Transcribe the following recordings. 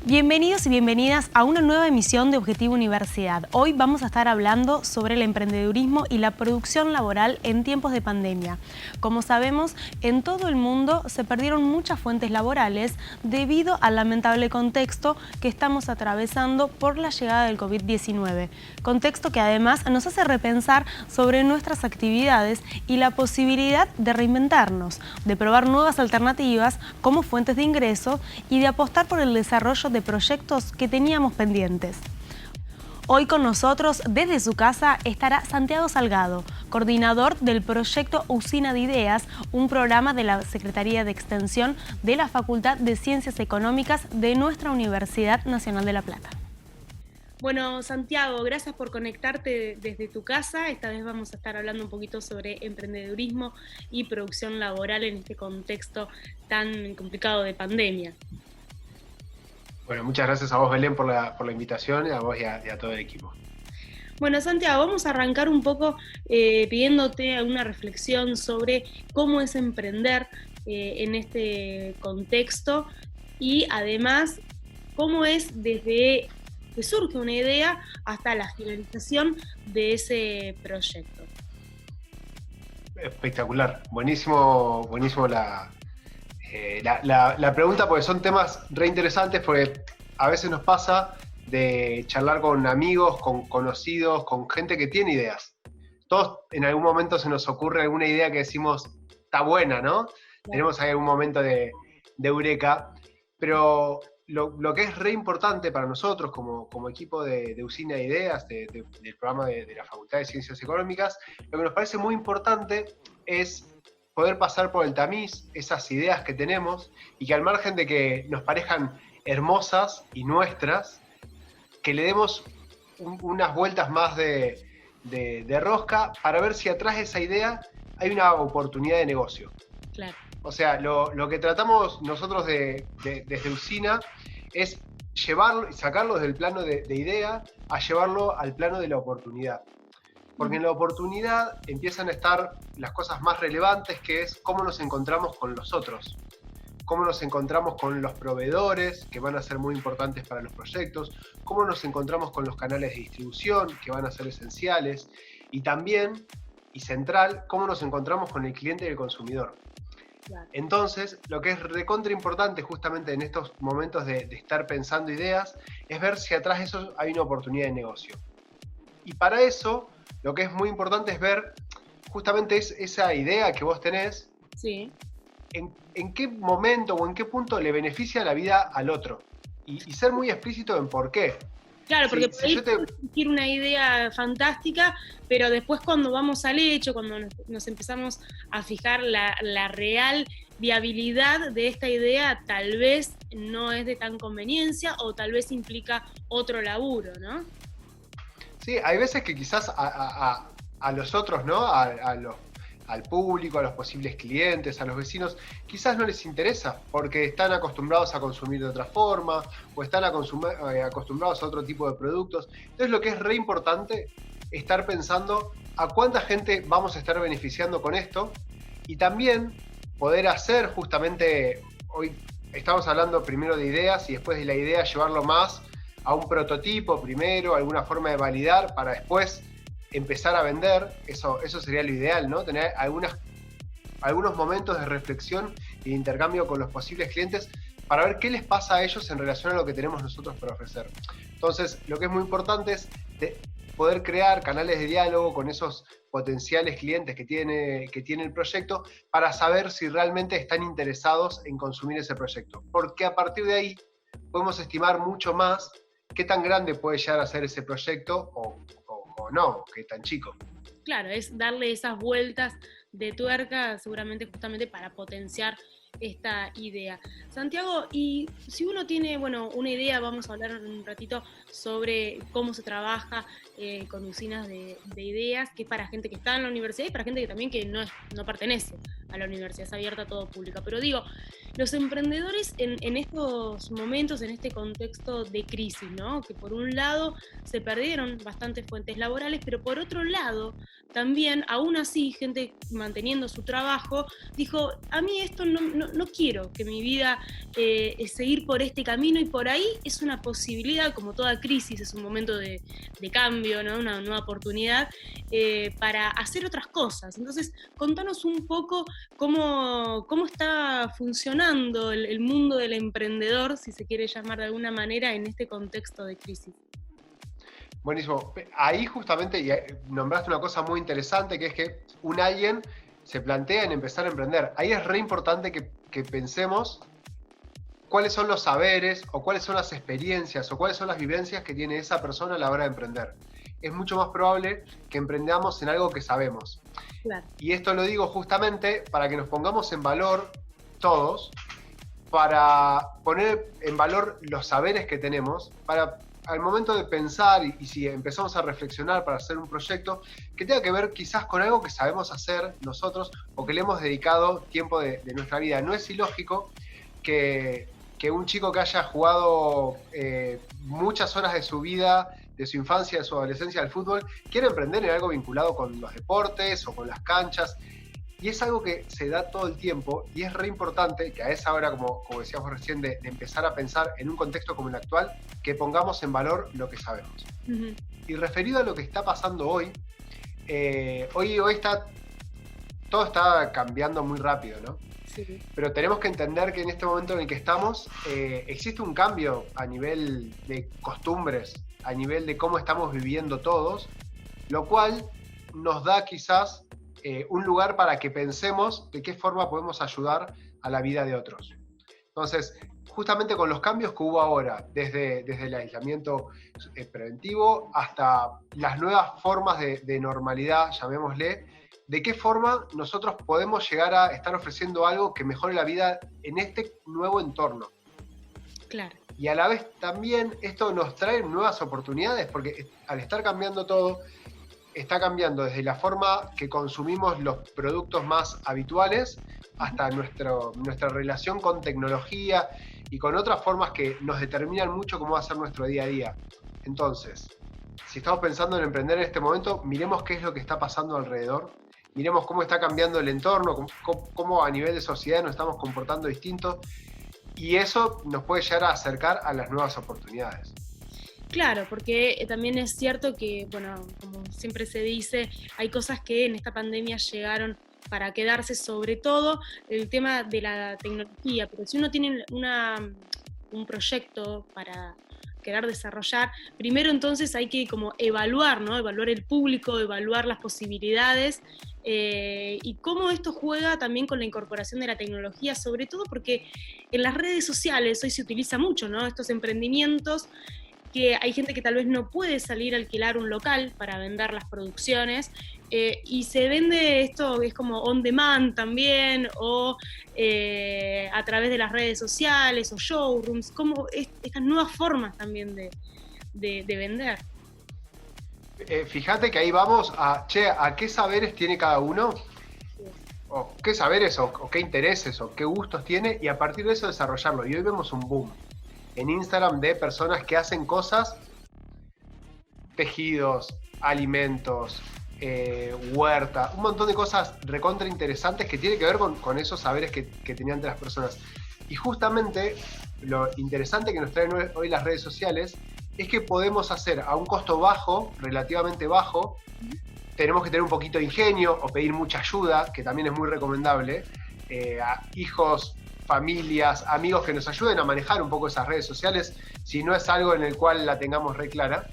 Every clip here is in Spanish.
Bienvenidos y bienvenidas a una nueva emisión de Objetivo Universidad. Hoy vamos a estar hablando sobre el emprendedurismo y la producción laboral en tiempos de pandemia. Como sabemos, en todo el mundo se perdieron muchas fuentes laborales debido al lamentable contexto que estamos atravesando por la llegada del COVID-19. Contexto que además nos hace repensar sobre nuestras actividades y la posibilidad de reinventarnos, de probar nuevas alternativas como fuentes de ingreso y de apostar por el desarrollo de proyectos que teníamos pendientes. Hoy con nosotros, desde su casa, estará Santiago Salgado, coordinador del proyecto Usina de Ideas, un programa de la Secretaría de Extensión de la Facultad de Ciencias Económicas de nuestra Universidad Nacional de La Plata. Bueno, Santiago, gracias por conectarte desde tu casa. Esta vez vamos a estar hablando un poquito sobre emprendedurismo y producción laboral en este contexto tan complicado de pandemia. Bueno, muchas gracias a vos, Belén, por la invitación, a vos y a todo el equipo. Bueno, Santiago, vamos a arrancar un poco pidiéndote una reflexión sobre cómo es emprender en este contexto y además cómo es desde que surge una idea hasta la finalización de ese proyecto. Espectacular, buenísimo la pregunta, porque son temas re interesantes, porque a veces nos pasa de charlar con amigos, con conocidos, con gente que tiene ideas. Todos en algún momento se nos ocurre alguna idea que decimos, está buena, ¿no? Claro. Tenemos ahí algún momento de eureka, pero lo que es re importante para nosotros como equipo de Usina de Ideas, del programa de la Facultad de Ciencias Económicas, lo que nos parece muy importante es poder pasar por el tamiz esas ideas que tenemos y que al margen de que nos parezcan hermosas y nuestras, que le demos unas vueltas más de rosca para ver si atrás de esa idea hay una oportunidad de negocio. Claro. O sea, lo que tratamos nosotros desde Usina es llevarlo, sacarlo del plano de idea a llevarlo al plano de la oportunidad. Porque en la oportunidad empiezan a estar las cosas más relevantes, que es cómo nos encontramos con los otros, cómo nos encontramos con los proveedores, que van a ser muy importantes para los proyectos, cómo nos encontramos con los canales de distribución, que van a ser esenciales, y también, y central, cómo nos encontramos con el cliente y el consumidor. Claro. Entonces, lo que es recontra importante justamente en estos momentos de estar pensando ideas, es ver si atrás de eso hay una oportunidad de negocio. Y para eso, lo que es muy importante es ver justamente esa idea que vos tenés, sí, en qué momento o en qué punto le beneficia la vida al otro. Y ser muy explícito en por qué. Claro, porque por ahí puede surgir una idea fantástica, pero después cuando vamos al hecho, cuando nos empezamos a fijar la real viabilidad de esta idea, tal vez no es de tan conveniencia o tal vez implica otro laburo, ¿no? Sí, hay veces que quizás a los otros, ¿no? Al público, a los posibles clientes, a los vecinos, quizás no les interesa porque están acostumbrados a consumir de otra forma o están acostumbrados a otro tipo de productos. Entonces lo que es re importante es estar pensando a cuánta gente vamos a estar beneficiando con esto y también poder hacer justamente, hoy estamos hablando primero de ideas y después de la idea llevarlo más a un prototipo primero, alguna forma de validar para después empezar a vender. Eso sería lo ideal, ¿no? Tener algunos momentos de reflexión y de intercambio con los posibles clientes para ver qué les pasa a ellos en relación a lo que tenemos nosotros para ofrecer. Entonces, lo que es muy importante es poder crear canales de diálogo con esos potenciales clientes que tiene el proyecto para saber si realmente están interesados en consumir ese proyecto. Porque a partir de ahí podemos estimar mucho más qué tan grande puede llegar a ser ese proyecto o no, qué tan chico. Claro, es darle esas vueltas de tuerca seguramente justamente para potenciar esta idea. Santiago, y si uno tiene, bueno, una idea, vamos a hablar un ratito sobre cómo se trabaja con usinas de ideas, que es para gente que está en la universidad y para gente que también que no pertenece a la universidad, es abierta a todo público. Pero digo, los emprendedores en estos momentos, en este contexto de crisis, ¿no? Que por un lado se perdieron bastantes fuentes laborales, pero por otro lado también, aún así, gente manteniendo su trabajo, dijo, a mí esto no quiero que mi vida seguir por este camino, y por ahí es una posibilidad, como toda crisis, es un momento de cambio, ¿no? Una nueva oportunidad para hacer otras cosas. Entonces, contanos un poco cómo está funcionando el mundo del emprendedor, si se quiere llamar de alguna manera, en este contexto de crisis. Buenísimo. Ahí justamente nombraste una cosa muy interesante, que es que alguien se plantea en empezar a emprender. Ahí es re importante que pensemos cuáles son los saberes o cuáles son las experiencias o cuáles son las vivencias que tiene esa persona a la hora de emprender. Es mucho más probable que emprendamos en algo que sabemos. Claro. Y esto lo digo justamente para que nos pongamos en valor todos, para poner en valor los saberes que tenemos, para al momento de pensar y si empezamos a reflexionar para hacer un proyecto que tenga que ver quizás con algo que sabemos hacer nosotros o que le hemos dedicado tiempo de nuestra vida. No es ilógico que un chico que haya jugado muchas horas de su vida, de su infancia, de su adolescencia al fútbol, quiera emprender en algo vinculado con los deportes o con las canchas. Y es algo que se da todo el tiempo y es re importante que a esa hora, como decíamos recién, de empezar a pensar en un contexto como el actual, que pongamos en valor lo que sabemos. Uh-huh. Y referido a lo que está pasando hoy, hoy todo está cambiando muy rápido, ¿no? Sí. Pero tenemos que entender que en este momento en el que estamos existe un cambio a nivel de costumbres, a nivel de cómo estamos viviendo todos, lo cual nos da quizás un lugar para que pensemos de qué forma podemos ayudar a la vida de otros. Entonces, justamente con los cambios que hubo ahora, desde el aislamiento preventivo hasta las nuevas formas de normalidad, llamémosle, de qué forma nosotros podemos llegar a estar ofreciendo algo que mejore la vida en este nuevo entorno. Claro. Y a la vez también esto nos trae nuevas oportunidades, porque al estar cambiando todo, está cambiando desde la forma que consumimos los productos más habituales hasta nuestra relación con tecnología y con otras formas que nos determinan mucho cómo va a ser nuestro día a día. Entonces, si estamos pensando en emprender en este momento, miremos qué es lo que está pasando alrededor, miremos cómo está cambiando el entorno, cómo a nivel de sociedad nos estamos comportando distintos, y eso nos puede llegar a acercar a las nuevas oportunidades. Claro, porque también es cierto que, bueno, como siempre se dice, hay cosas que en esta pandemia llegaron para quedarse, sobre todo el tema de la tecnología, pero si uno tiene un proyecto para querer desarrollar, primero entonces hay que como evaluar, ¿no? Evaluar el público, evaluar las posibilidades y cómo esto juega también con la incorporación de la tecnología, sobre todo porque en las redes sociales hoy se utiliza mucho, ¿no? Estos emprendimientos, que hay gente que tal vez no puede salir a alquilar un local para vender las producciones y se vende esto, es como on demand también, o a través de las redes sociales o showrooms, como estas nuevas formas también de vender. Fíjate que ahí vamos a qué saberes tiene cada uno, o qué saberes o qué intereses o qué gustos tiene, y a partir de eso desarrollarlo. Y hoy vemos un boom en Instagram de personas que hacen cosas, tejidos, alimentos, huerta, un montón de cosas recontra interesantes que tienen que ver con esos saberes que tenían entre las personas. Y justamente lo interesante que nos traen hoy las redes sociales es que podemos hacer a un costo bajo, relativamente bajo. Tenemos que tener un poquito de ingenio o pedir mucha ayuda, que también es muy recomendable, a hijos, familias, amigos que nos ayuden a manejar un poco esas redes sociales, si no es algo en el cual la tengamos re clara,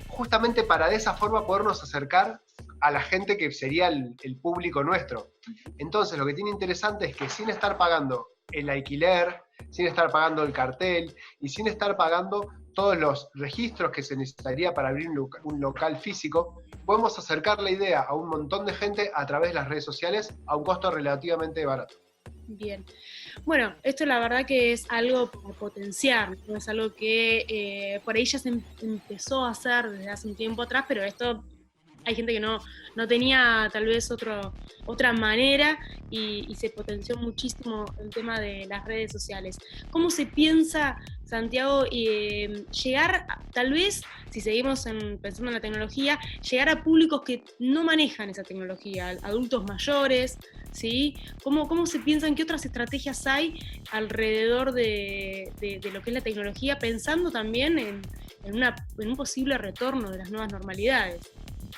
justamente para de esa forma podernos acercar a la gente que sería el público nuestro. Entonces, lo que tiene interesante es que sin estar pagando el alquiler, sin estar pagando el cartel y sin estar pagando todos los registros que se necesitaría para abrir un local físico, podemos acercar la idea a un montón de gente a través de las redes sociales a un costo relativamente barato. Bien. Bueno, esto la verdad que es algo para potenciar, ¿no? Es algo que por ahí ya se empezó a hacer desde hace un tiempo atrás, pero esto hay gente que no tenía tal vez otra manera y se potenció muchísimo el tema de las redes sociales. ¿Cómo se piensa, Santiago, llegar, tal vez, si seguimos pensando en la tecnología, llegar a públicos que no manejan esa tecnología, adultos mayores, ¿sí? ¿Cómo se piensan, qué otras estrategias hay alrededor de lo que es la tecnología, pensando también en un posible retorno de las nuevas normalidades?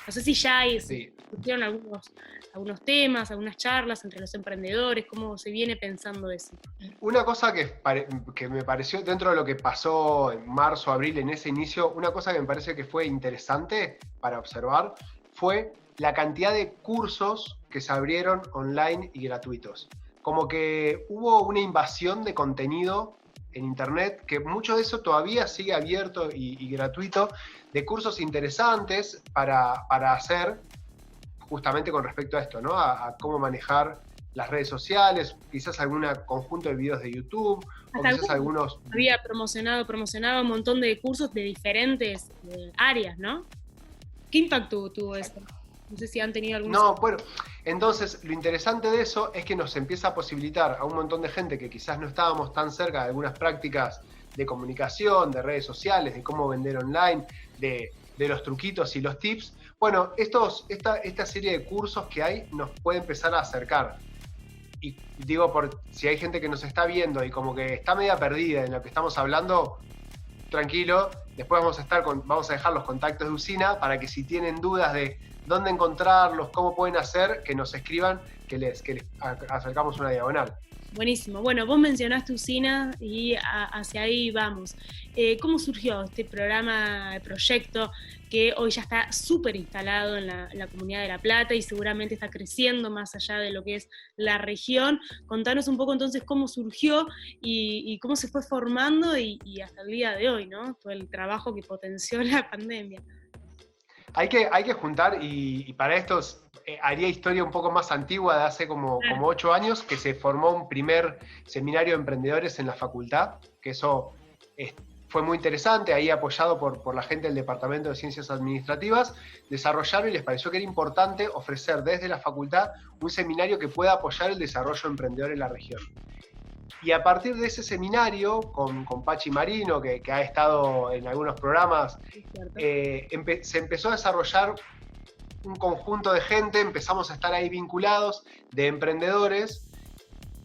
No sé si ya se discutieron algunos temas, algunas charlas entre los emprendedores, cómo se viene pensando eso. Una cosa que me pareció, dentro de lo que pasó en marzo, abril, en ese inicio, una cosa que me parece que fue interesante para observar fue la cantidad de cursos que se abrieron online y gratuitos. Como que hubo una invasión de contenido en internet, que mucho de eso todavía sigue abierto y gratuito, de cursos interesantes para hacer justamente con respecto a esto, ¿no? A cómo manejar las redes sociales, quizás algún conjunto de videos de YouTube, o quizás algunos... Había promocionado un montón de cursos de diferentes áreas, ¿no? ¿Qué impacto tuvo esto? No sé si han tenido algún... No, bueno, entonces lo interesante de eso es que nos empieza a posibilitar a un montón de gente que quizás no estábamos tan cerca de algunas prácticas de comunicación, de redes sociales, de cómo vender online, de los truquitos y los tips. Bueno, esta serie de cursos que hay nos puede empezar a acercar. Y digo, si hay gente que nos está viendo y como que está media perdida en lo que estamos hablando, tranquilo, después vamos a dejar los contactos de Usina para que si tienen dudas de dónde encontrarlos, cómo pueden hacer, que nos escriban, que les acercamos una diagonal. Buenísimo. Bueno, vos mencionaste Usina y hacia ahí vamos. ¿Cómo surgió este programa, proyecto, que hoy ya está súper instalado en la comunidad de La Plata y seguramente está creciendo más allá de lo que es la región? Contanos un poco entonces cómo surgió y cómo se fue formando y hasta el día de hoy, ¿no? Todo el trabajo que potenció la pandemia. Hay que juntar, y para esto haría historia un poco más antigua, de hace como 8 años, que se formó un primer seminario de emprendedores en la facultad, que eso fue muy interesante, ahí apoyado por la gente del Departamento de Ciencias Administrativas, desarrollaron y les pareció que era importante ofrecer desde la facultad un seminario que pueda apoyar el desarrollo emprendedor en la región. Y a partir de ese seminario, con Pachi Marino, que ha estado en algunos programas, se empezó a desarrollar un conjunto de gente, empezamos a estar ahí vinculados, de emprendedores,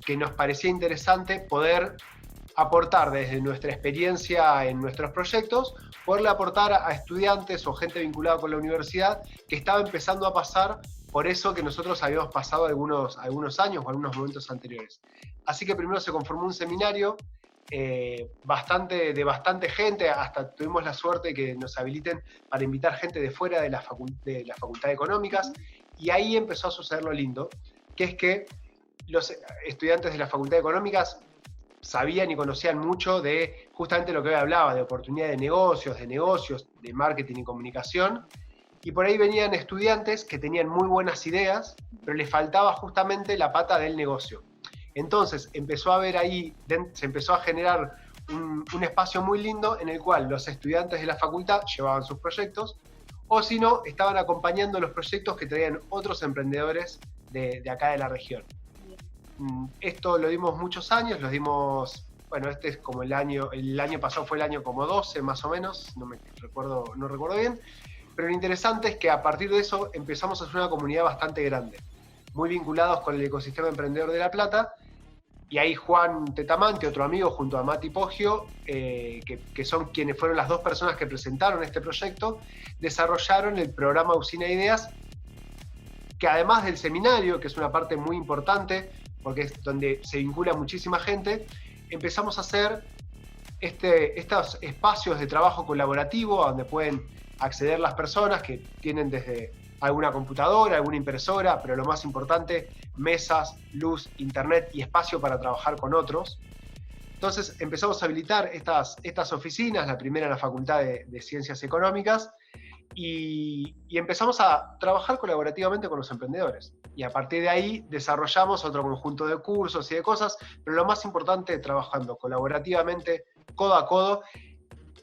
que nos parecía interesante poder aportar desde nuestra experiencia en nuestros proyectos, poderle aportar a estudiantes o gente vinculada con la universidad que estaba empezando a pasar por eso que nosotros habíamos pasado algunos años o algunos momentos anteriores. Así que primero se conformó un seminario de bastante gente, hasta tuvimos la suerte de que nos habiliten para invitar gente de fuera de la Facultad de Económicas, y ahí empezó a suceder lo lindo, que es que los estudiantes de la Facultad de Económicas sabían y conocían mucho de justamente lo que hoy hablaba, de oportunidades de negocios, de marketing y comunicación, y por ahí venían estudiantes que tenían muy buenas ideas, pero les faltaba justamente la pata del negocio. Entonces empezó a haber ahí, se empezó a generar un espacio muy lindo en el cual los estudiantes de la facultad llevaban sus proyectos, o si no, estaban acompañando los proyectos que traían otros emprendedores de acá de la región. Esto lo dimos muchos años, bueno, este es como el año pasado fue el año como 12 más o menos, no recuerdo bien, pero lo interesante es que a partir de eso empezamos a hacer una comunidad bastante grande, muy vinculados con el ecosistema emprendedor de La Plata, y ahí Juan Tetamante, otro amigo, junto a Mati Poggio, que son quienes fueron las dos personas que presentaron este proyecto, desarrollaron el programa Usina Ideas, que además del seminario, que es una parte muy importante, porque es donde se vincula muchísima gente, empezamos a hacer estos espacios de trabajo colaborativo, a donde pueden acceder las personas que tienen desde alguna computadora, alguna impresora, pero lo más importante, mesas, luz, internet y espacio para trabajar con otros. Entonces empezamos a habilitar estas oficinas, la primera en la Facultad de Ciencias Económicas, y empezamos a trabajar colaborativamente con los emprendedores. Y a partir de ahí desarrollamos otro conjunto de cursos y de cosas, pero lo más importante, trabajando colaborativamente, codo a codo,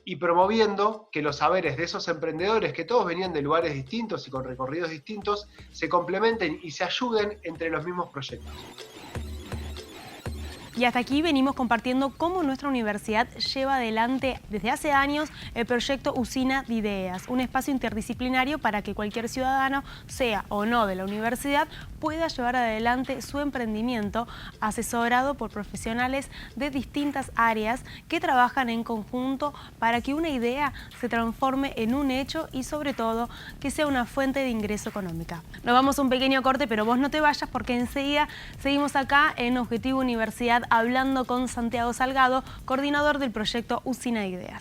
y promoviendo que los saberes de esos emprendedores, que todos venían de lugares distintos y con recorridos distintos, se complementen y se ayuden entre los mismos proyectos. Y hasta aquí venimos compartiendo cómo nuestra universidad lleva adelante desde hace años el proyecto Usina de Ideas, un espacio interdisciplinario para que cualquier ciudadano, sea o no de la universidad, pueda llevar adelante su emprendimiento asesorado por profesionales de distintas áreas que trabajan en conjunto para que una idea se transforme en un hecho y sobre todo que sea una fuente de ingreso económica. Nos vamos a un pequeño corte, pero vos no te vayas porque enseguida seguimos acá en Objetivo Universidad hablando con Santiago Salgado, coordinador del proyecto Usina de Ideas.